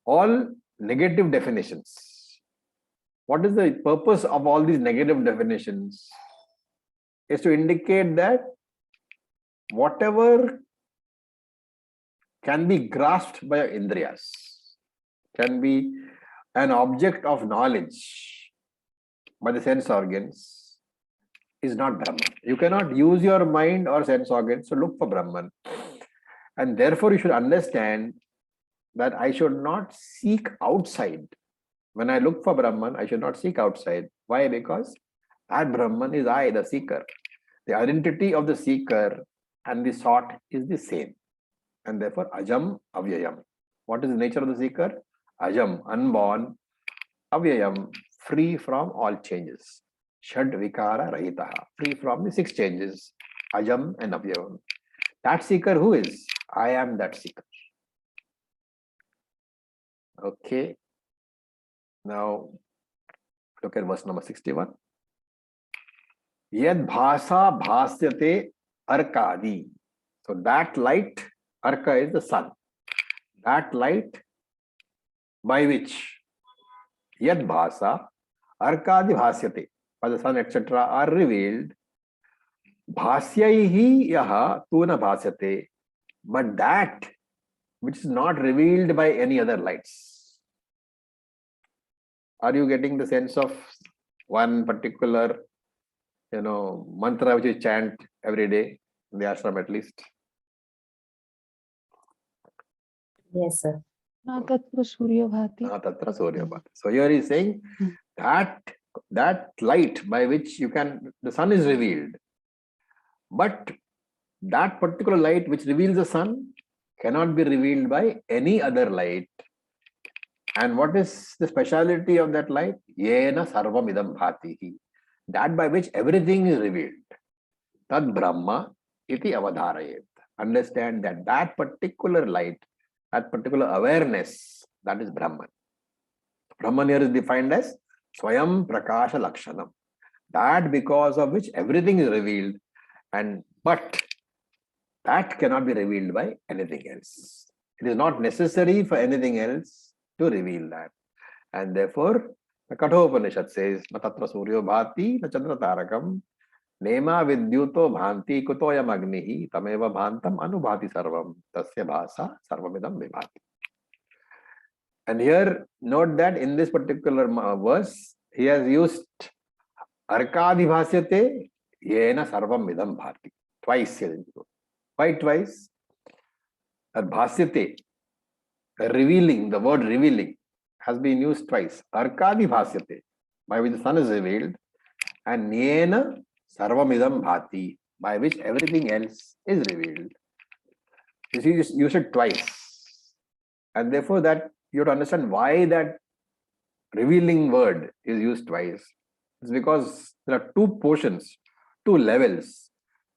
All negative definitions. What is the purpose of all these negative definitions? Is to indicate that whatever can be grasped by indriyas, can be an object of knowledge by the sense organs, is not Brahman. You cannot use your mind or sense organs to look for Brahman. And therefore, you should understand that I should not seek outside. When I look for Brahman, I should not seek outside. Why? Because that Brahman is I, the seeker. The identity of the seeker and the sought is the same. And therefore, ajam, avyayam. What is the nature of the seeker? Ajam, unborn, avyayam, free from all changes. Shad vikara rahitaha, free from the 6 changes. Ajam and avyayam. That seeker who is? I am that seeker. Okay. Now, look at verse number 61. Yad bhasa bhasyate arkadi. So that light, arka is the sun. That light by which yad bhasa arkadi bhasyate, by the sun, etc., are revealed. Bhasyaihi yaha tuna bhasyate. But that which is not revealed by any other lights. Are you getting the sense of one particular, mantra which you chant every day in the ashram at least? Yes, sir. Na tatra surya bhati. Na tatra surya bhati. So here he is saying that light by which the sun is revealed, but that particular light which reveals the sun cannot be revealed by any other light. And what is the speciality of that light? Yena sarvam idam bhatihi. That by which everything is revealed. Tad Brahma iti avadharayet. Understand that particular light, that particular awareness, that is Brahman. Brahman here is defined as Swayam Prakasha Lakshanam. That because of which everything is revealed, but that cannot be revealed by anything else. It is not necessary for anything else to reveal that. And therefore, the Kathopanishad says, Na tatra suryo bhati, na chandra tarakam, nema vidyuto bhanti kutoyam agnihi, tameva bhantam anubhati sarvam, tasya bhasa sarvamidam vibhati. And here, note that in this particular verse, he has used arkadi bhasyate, yena sarvam idam bhati. Twice. Why twice? That bhasyate, revealing, the word revealing, has been used twice. Arkadi bhasyate, by which the sun is revealed, and yena sarvamidam bhati, by which everything else is revealed. You see, you use it twice. And therefore, that you have to understand why that revealing word is used twice. It's because there are 2 portions, 2 levels.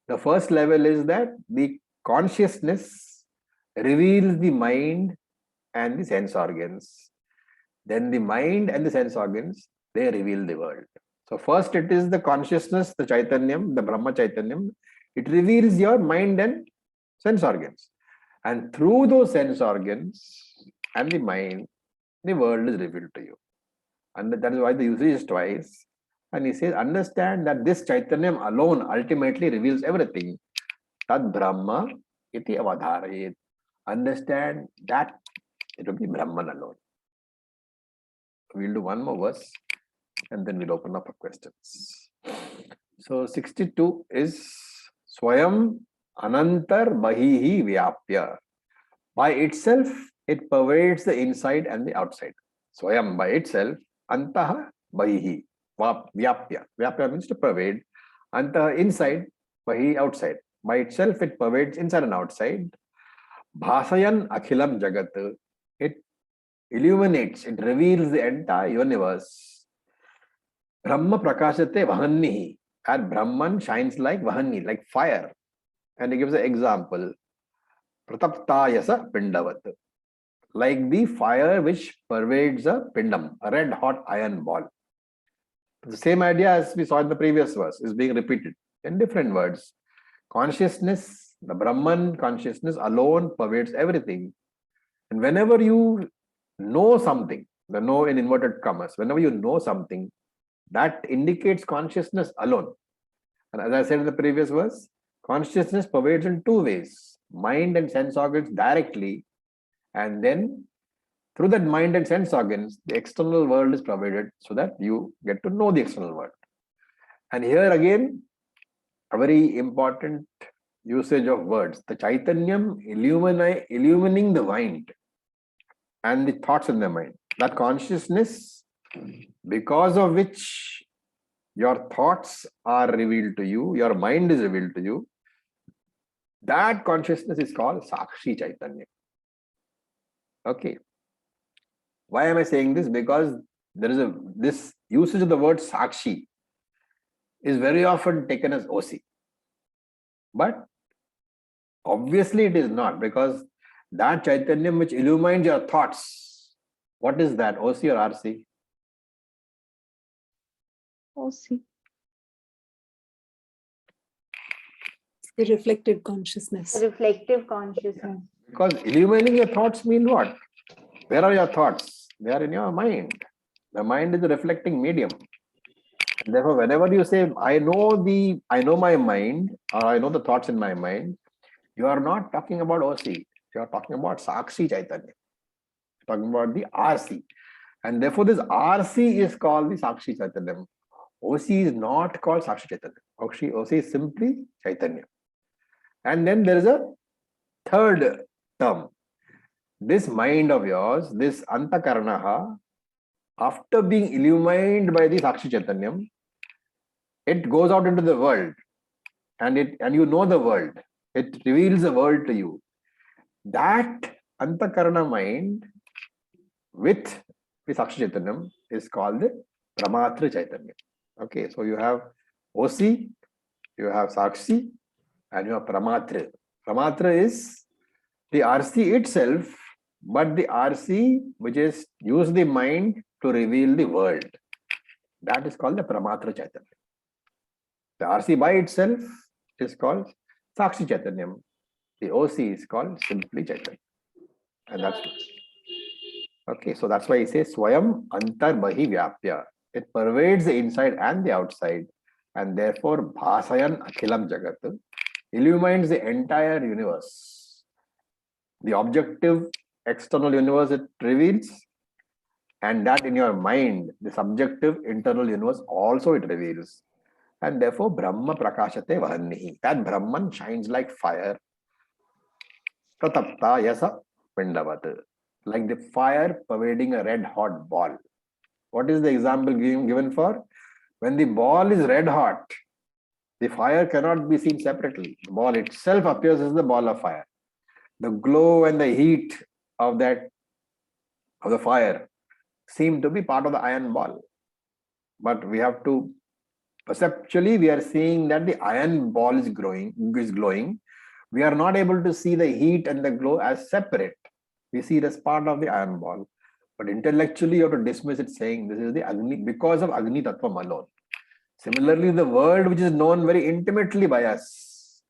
The first level is that the consciousness reveals the mind and the sense organs. Then the mind and the sense organs, they reveal the world. So first it is the consciousness, the Chaitanyam, the Brahma Chaitanyam. It reveals your mind and sense organs. And through those sense organs and the mind, the world is revealed to you. And that is why the usage is twice. And he says, understand that this Chaitanyam alone ultimately reveals everything. Tad Brahma iti avadharayet. Understand that it will be Brahman alone. We'll do one more verse and then we'll open up for questions. So 62 is Swayam Anantar Bahihi Vyapya. By itself, it pervades the inside and the outside. Swayam by itself, Antaha Bahihi Vyapya. Vyapya means to pervade. Antaha inside, Bahi outside. By itself, it pervades inside and outside. Bhasayan Akhilam Jagat. It illuminates, it reveals the entire universe. Brahma Prakashate Vahannihi. And Brahman shines like Vahanni, like fire. And he gives an example. Prataptayasa Pindavat. Like the fire which pervades a pindam, a red hot iron ball. The same idea as we saw in the previous verse is being repeated in different words. Consciousness, the Brahman consciousness alone pervades everything. And whenever you know something, the know in inverted commas, whenever you know something, that indicates consciousness alone. And as I said in the previous verse, consciousness pervades in two ways: mind and sense organs directly, and then through that mind and sense organs, the external world is pervaded so that you get to know the external world. And here again, a very important usage of words. The Chaitanyam illumining the mind and the thoughts in the mind. That consciousness, because of which your thoughts are revealed to you, your mind is revealed to you, that consciousness is called Sakshi Chaitanya. Okay. Why am I saying this? Because there is this usage of the word Sakshi is very often taken as OC. But obviously it is not, because that Chaitanyam which illumines your thoughts, what is that, OC or RC? OC. The reflective consciousness. Reflective consciousness. Because illumining your thoughts mean what? Where are your thoughts? They are in your mind. The mind is a reflecting medium. And therefore, whenever you say, I know my mind, or I know the thoughts in my mind, you are not talking about OC. You are talking about Sakshi Chaitanya. You're talking about the RC. And therefore, this RC is called the Sakshi Chaitanya. OC is not called Sakshi Chaitanya. OC is simply Chaitanya. And then there is a third term. This mind of yours, this Antakaranaha, after being illumined by the Sakshi Chaitanyam, it goes out into the world and you know the world. It reveals the world to you. That Antakarana mind with the Sakshi Chaitanyam is called the Pramatra Chaitanya. Okay, so you have OC, you have Sakshi, and you have Pramatra. Pramatra is the RC itself, but the RC which is use the mind to reveal the world. That is called the Pramatra Chaitanya. The RC by itself is called Sakshi Chaitanyam. The OC is called simply Chaitanya. And that's okay. So that's why he says Swayam Antar Bahi Vyapya. It pervades the inside and the outside, and therefore Bhasayan Akhilam Jagat illumines the entire universe. The objective external universe it reveals, and that in your mind, the subjective internal universe also it reveals. And therefore Brahma Prakashate Vahannihi. That Brahman shines like fire. Pratapta Yasa Pindavat. Like the fire pervading a red hot ball. What is the example given for? When the ball is red hot, the fire cannot be seen separately. The ball itself appears as the ball of fire. The glow and the heat of the fire seem to be part of the iron ball. But we have to, perceptually, we are seeing that the iron ball is glowing. We are not able to see the heat and the glow as separate. We see it as part of the iron ball. But intellectually, you have to dismiss it saying this is the Agni, because of Agni Tattvam alone. Similarly, the word which is known very intimately by us,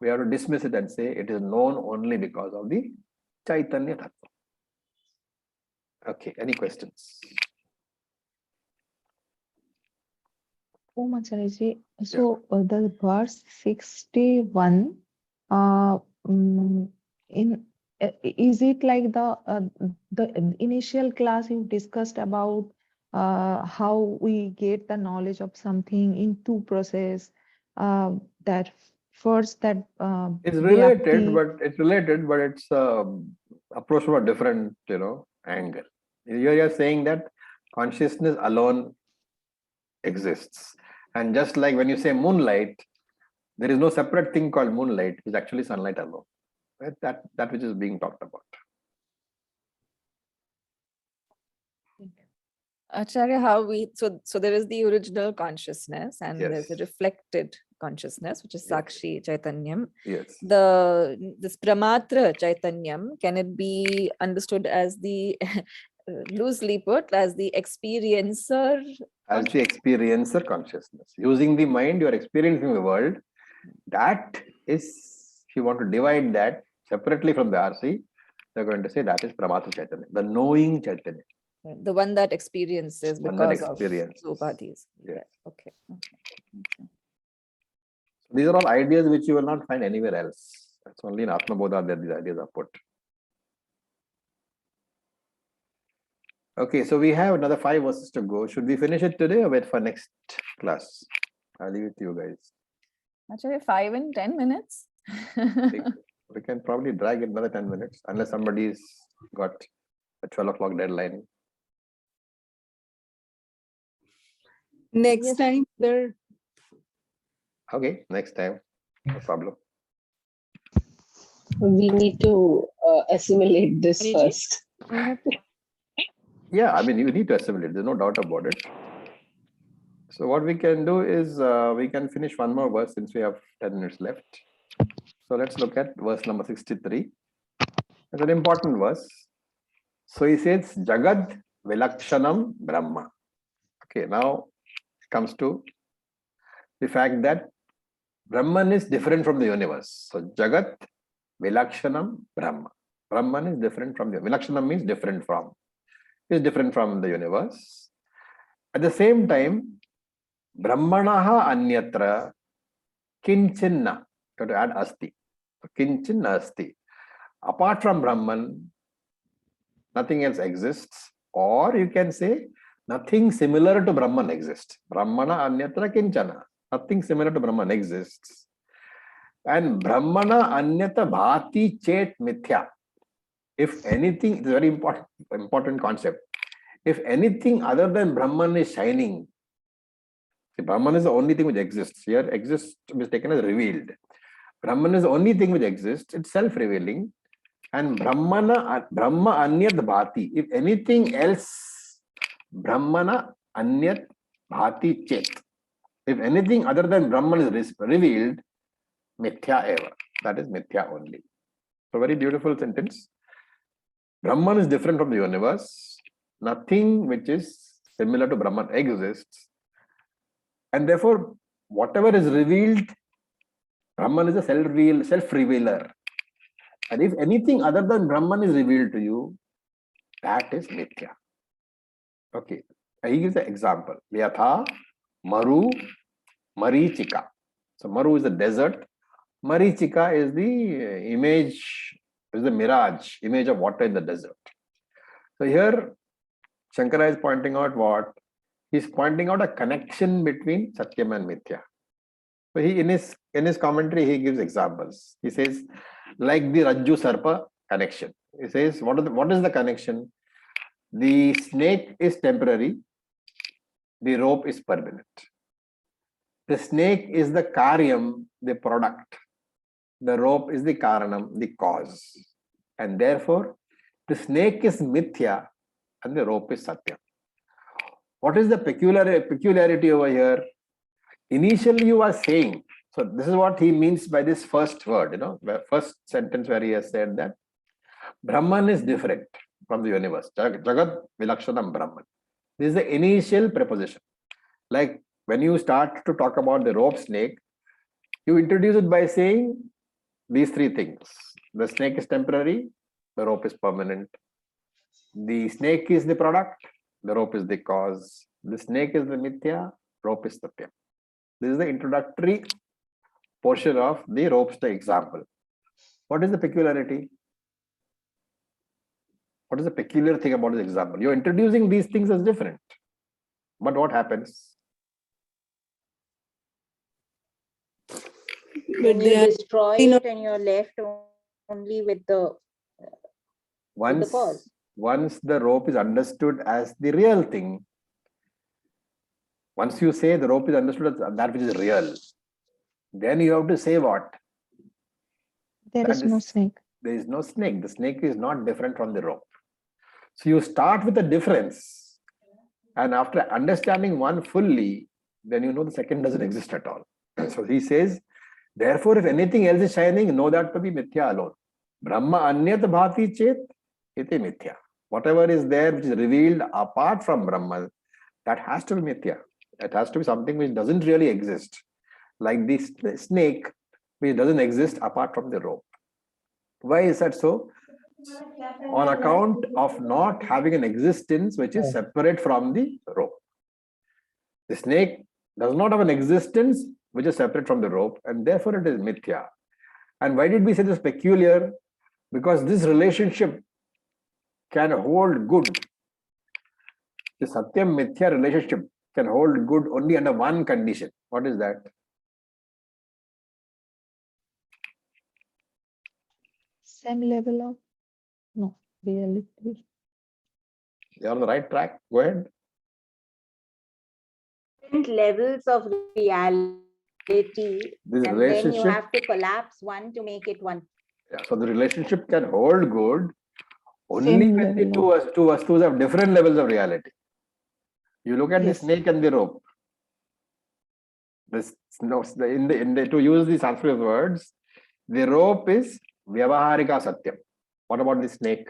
we have to dismiss it and say it is known only because of the Chaitanya Tattva. Okay, any questions? Oh, Acharya. So the verse 61, is it like the initial class you discussed about how we get the knowledge of something in two process. That first that It's related, Vyapti. but it's approached from a different, angle. You're saying that consciousness alone exists, and just like when you say moonlight, there is no separate thing called moonlight. It's actually sunlight alone. Right? That which is being talked about. Acharya, how we so there is the original consciousness and there's a Yes. reflected consciousness, which is Yes. Sakshi Chaitanyam. Yes. This Pramatra Chaitanyam, can it be understood as the loosely put as the experiencer? As the experiencer consciousness. Using the mind, you are experiencing the world. That is, if you want to divide that separately from the RC, they're going to say that is Pramatra Chaitanya, the knowing Chaitanya. The one that experiences One that because experiences. of upadhis. Yes. Okay. These are all ideas which you will not find anywhere else. It's only in Atma Bodha that these ideas are put. Okay, so we have another 5 verses to go. Should we finish it today or wait for next class? I'll leave it to you guys. Acharya, 5 and 10 minutes. We can probably drag it another 10 minutes unless somebody's got a 12 o'clock deadline. Next time, there. Okay, next time. No problem. We need to assimilate this Riji? first. Yeah, I mean, you need to assimilate. There's no doubt about it. So what we can do is we can finish one more verse since we have 10 minutes left. So let's look at verse number 63. It's an important verse. So he says, Jagad Vilakshanam Brahma. Okay, now it comes to the fact that Brahman is different from the universe. So Jagat Vilakshanam Brahma. Brahman is different from the Vilakshanam means different from. Is different from the universe. At the same time, Brahmanaha Anyatra Kinchinna. You have to add Asti. Kinchinna Asti. Apart from Brahman, nothing else exists. Or you can say, nothing similar to Brahman exists. Brahmana Anyatra Kinchana. Nothing similar to Brahman exists. And Brahmana Anyata Bhati Chet Mithya. If anything, it's a very important concept. If anything other than Brahman is shining, see, Brahman is the only thing which exists. Here, exists is taken as revealed. Brahman is the only thing which exists. It's self-revealing. And Brahma Anyat Bhati. If anything else, Brahmana Anyat Bhati Chet. If anything other than Brahman is revealed, Mithya eva. That is Mithya only. So very beautiful sentence. Brahman is different from the universe. Nothing which is similar to Brahman exists. And therefore, whatever is revealed, Brahman is a self-revealer. And if anything other than Brahman is revealed to you, that is Mithya. Okay. He gives an example. Yatha Maru Marichika. So Maru is the desert. Marichika is the image, is the mirage, image of water in the desert. So here, Shankara is pointing out what? He's pointing out a connection between Satyam and Mithya. So he in his commentary, he gives examples. He says, like the Rajju Sarpa connection. He says, what is the connection? The snake is temporary, the rope is permanent. The snake is the karyam, the product. The rope is the karanam, the cause. And therefore, the snake is mithya and the rope is satya. What is the peculiarity over here? Initially, you are saying, so this is what he means by this first word, the first sentence where he has said that Brahman is different from the universe. Jagat Vilakshanam Brahman. This is the initial preposition. Like when you start to talk about the rope snake, you introduce it by saying these 3 things. The snake is temporary, the rope is permanent. The snake is the product, the rope is the cause. The snake is the mithya, rope is satya. This is the introductory portion of the rope snake example. What is the peculiarity? What is the peculiar thing about this example? You're introducing these things as different. But what happens? When you they are destroy not- it and you're left only with the Once, cause. once the rope is understood as the real thing, once you say the rope is understood as that which is real, then you have to say what? There That is no is- snake. There is no snake. The snake is not different from the rope. So you start with the difference. And after understanding one fully, then you know the second doesn't exist at all. So he says, therefore, if anything else is shining, know that to be mithya alone. Brahma anyat bhati chet, iti mithya. Whatever is there which is revealed apart from Brahman, that has to be mithya. It has to be something which doesn't really exist. Like this snake, which doesn't exist apart from the rope. Why is that so? On account of not having an existence which is separate from the rope. The snake does not have an existence which is separate from the rope, and therefore it is mithya. And why did we say this peculiar? Because this relationship can hold good. The Satyam Mithya relationship can hold good only under one condition. What is that? Same level of no reality. You're on the right track. Go ahead. different levels of reality, This and then you relationship, have to collapse one to make it one. yeah, so the relationship can hold good only Same when the level two vastus have different levels of reality. You look at Yes. the snake and the rope. This, no, to use the Sanskrit words, the rope is Vyavaharika Satyam. What about the snake?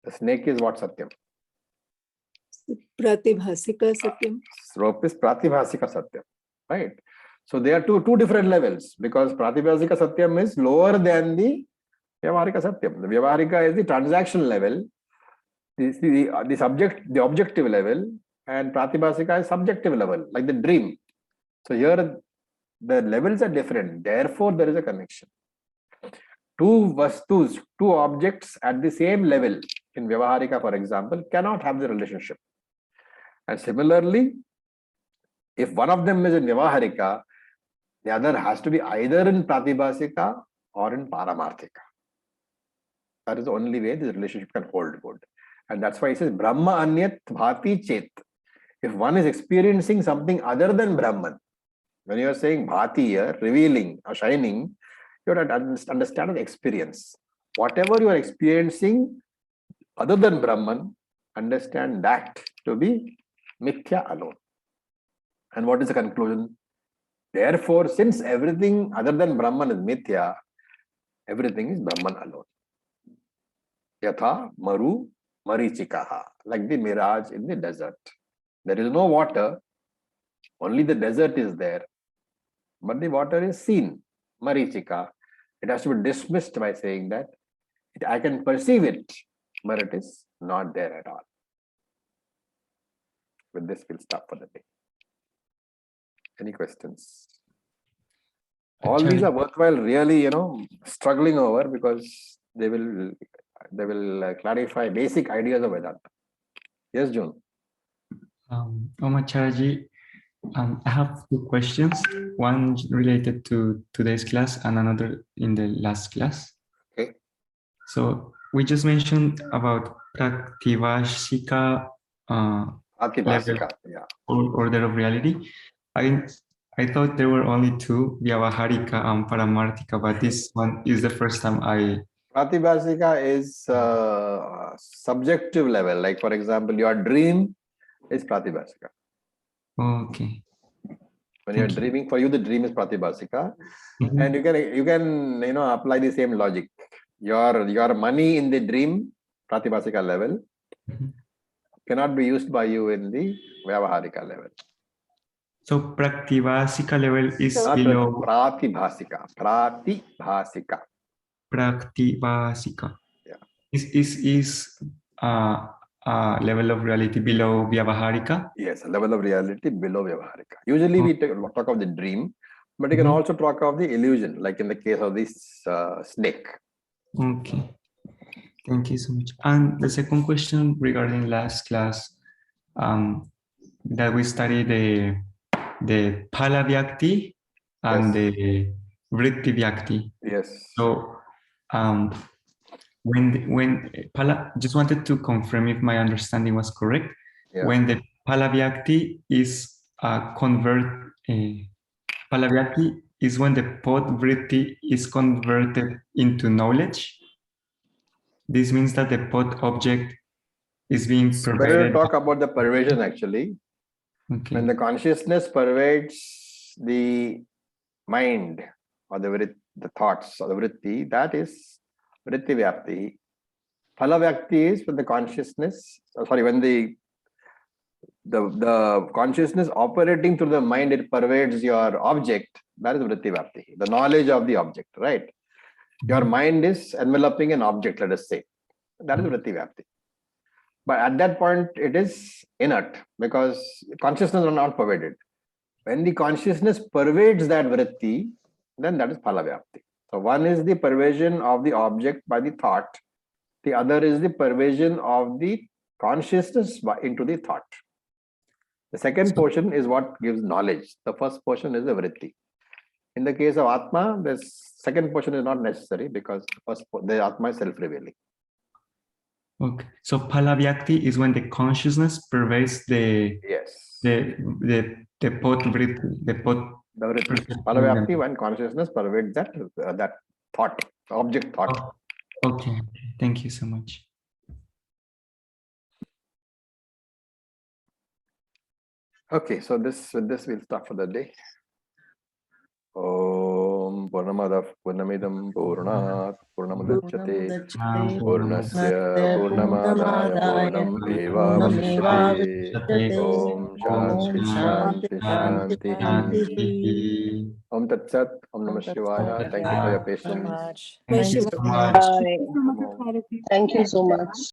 The snake is what Satyam? pratibhasika satyam. Rope is Pratibhasika Satyam, right? So there are two different levels because Pratibhasika Satyam is lower than the Vyavaharika Satyam. The Vyavaharika is the transaction level, the objective level, and Pratibhasika is subjective level, like the dream. So here the levels are different. Therefore, there is a connection. Two vastus, two objects at the same level in Vyavaharika, for example, cannot have the relationship. And similarly, if one of them is in Vyavaharika, the other has to be either in Pratibhasika or in Paramarthika. That is the only way this relationship can hold good. And that's why it says Brahma Anyat Bhati Chet. If one is experiencing something other than Brahman, when you are saying Bhati here, revealing or shining, you have to understand the experience. Whatever you are experiencing other than Brahman, understand that to be Mithya alone. And what is the conclusion? Therefore, since everything other than Brahman is Mithya, everything is Brahman alone. Yatha Maru Marichikaha, like the mirage in the desert. There is no water, only the desert is there, but the water is seen, Marichika. It has to be dismissed by saying that I can perceive it, but it is not there at all. With this, we'll stop for the day. Any questions? All these Acharya, are worthwhile, really, struggling over because they will clarify basic ideas of Vedanta. Yes, June. Acharya, I have two questions. One related to today's class and another in the last class. Okay. So we just mentioned about Praktivashika Pratibhasika, yeah. order of reality. I thought there were only two, Vyavaharika and Paramarthika, but this one is the first time I... Pratibhasika is subjective level. Like, for example, your dream is Pratibhasika. Okay. When you're Thank you. dreaming, for you, the dream is Pratibhasika. Mhm. And you can apply the same logic. Your money in the dream, Pratibhasika level, Mhm. cannot be used by you in the Vyavaharika level. So Praktivasika level is So- Not below Pratibhasika. Pratibhasika. Praktivasika. Yeah. Is level of reality below Vyavaharika? Yes, a level of reality below Vyavaharika. Usually we talk of the dream, but you can Mhm. also talk of the illusion, like in the case of this snake. Okay. Thank you so much. And the second question regarding last class, that we studied the Phala Vyakti and Yes. the Vritti Vyakti. Yes. So when Phala, just wanted to confirm if my understanding was correct. Yeah. When the Phala Vyakti is Phala Vyakti is when the pod Vritti is converted into knowledge. This means that the pod object is being Better to pervaded. talk about the pervasion actually. Okay. When the consciousness pervades the mind or the thoughts or the vritti, that is vritti vyapti. Phala vyakti is when the consciousness, when the consciousness operating through the mind, it pervades your object. That is vritti vyapti, the knowledge of the object, right? Your mind is enveloping an object, let us say. That is vritti vyapti. But at that point, it is inert because consciousness is not pervaded. When the consciousness pervades that vritti, then that is phala vyapti. So one is the pervasion of the object by the thought. The other is the pervasion of the consciousness into the thought. The second portion is what gives knowledge. The first portion is the vritti. In the case of Atma, the second portion is not necessary because the Atma is self-revealing. Okay. So Phala Vyakti is when the consciousness pervades the Yes. the pod vritti, the pod. The vritti. Phala vyapti, when consciousness pervades that thought, object thought. Oh, okay. Thank you so much. Okay, so with this we'll stop for the day. Om Purnamadav Purnamidam Purnat Purnamadachyate Purnasya Purnamadaya Purnam Eva Vamshyate Om Shanti Shanti Shanti. Om Tat Sat, Om Namah Shivaya. Thank you for your So patience. much. Thank you so much. Thank you so much. Thank you so much.